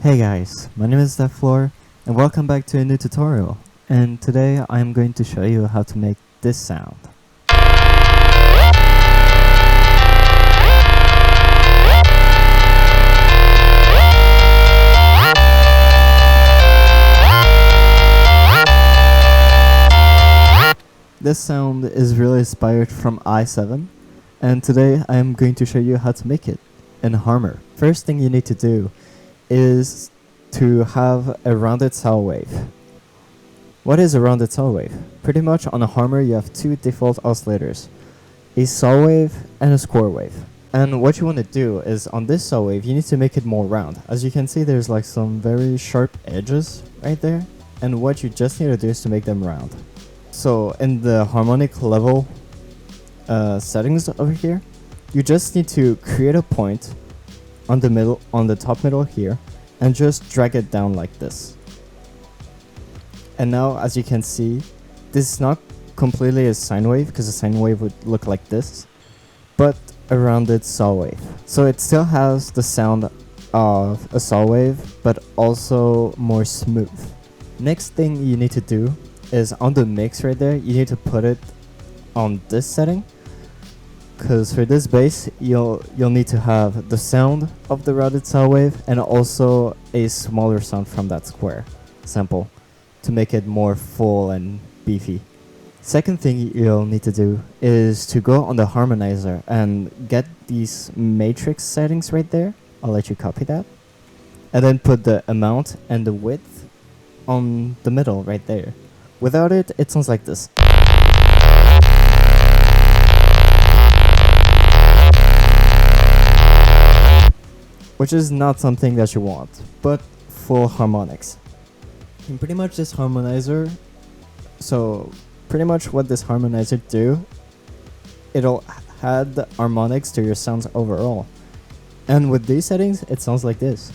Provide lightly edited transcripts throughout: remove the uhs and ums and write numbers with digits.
Hey guys, my name is DeathFlore and welcome back to a new tutorial. And today I am going to show you how to make this sound. This sound is really inspired from i7, and today I am going to show you how to make it in HARMOR. First thing you need to do is to have a rounded saw wave. What is a rounded saw wave? Pretty much on a HARMOR you have two default oscillators, a saw wave and a square wave. And what you want to do is on this saw wave you need to make it more round. As you can see, there's like some very sharp edges right there, and what you just need to do is to make them round. So in the harmonic level settings over here, you just need to create a point on the top middle here and just drag it down like this. And now as you can see, this is not completely a sine wave because a sine wave would look like this, but a rounded saw wave. So it still has the sound of a saw wave, but also more smooth. Next thing you need to do is on the mix right there, you need to put it on this setting, because for this bass you'll need to have the sound of the rounded saw wave and also a smaller sound from that square sample to make it more full and beefy. Second thing you'll need to do is to go on the harmonizer and get these matrix settings right there. I'll let you copy that, and then put the amount and the width on the middle right there. Without it, it sounds like this. Which is not something that you want, but full harmonics. And pretty much this harmonizer, so pretty much what this harmonizer do, it'll add the harmonics to your sounds overall. And with these settings, it sounds like this.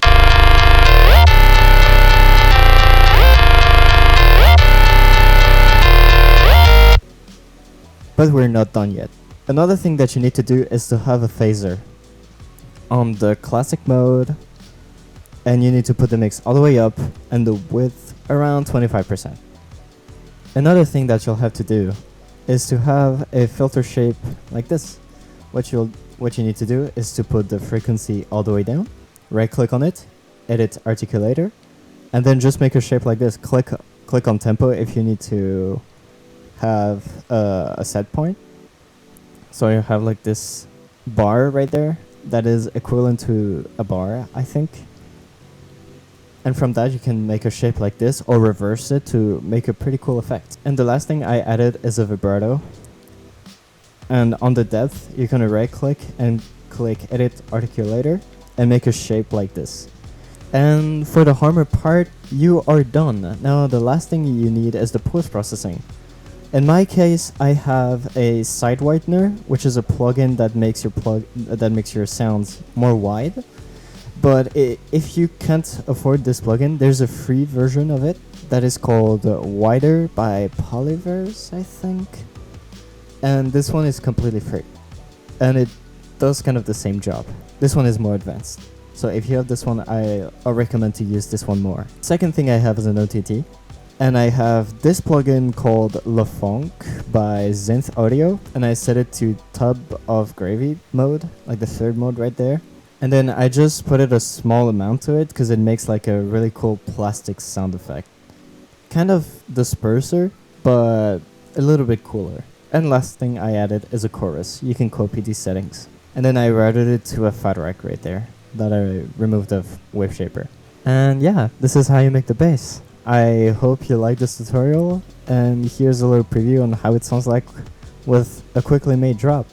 But we're not done yet. Another thing that you need to do is to have a phaser on the classic mode, and you need to put the mix all the way up and the width around 25%. Another thing that you'll have to do is to have a filter shape like this. What you need to do is to put the frequency all the way down, right click on it, edit articulator, and then just make a shape like this. Click on tempo if you need to have a set point. So you have like this bar right there that is equivalent to a bar, I think. And from that you can make a shape like this or reverse it to make a pretty cool effect. And the last thing I added is a vibrato. And on the depth you're gonna right click and click edit articulator and make a shape like this. And for the HARMOR part, you are done. Now the last thing you need is the post-processing. In my case, I have a side whitener, which is a plugin that makes your sounds more wide. But if you can't afford this plugin, there's a free version of it that is called Wider by Polyverse, I think. And this one is completely free, and it does kind of the same job. This one is more advanced. So if you have this one, I recommend to use this one more. Second thing I have is an OTT. And I have this plugin called Le Funk by Synth Audio, and I set it to Tub of Gravy mode, like the third mode right there. And then I just put it a small amount to it because it makes like a really cool plastic sound effect. Kind of disperser, but a little bit cooler. And last thing I added is a chorus. You can copy these settings. And then I routed it to a fat rack right there that I removed the wave shaper. And yeah, this is how you make the bass. I hope you like this tutorial, and here's a little preview on how it sounds like with a quickly made drop.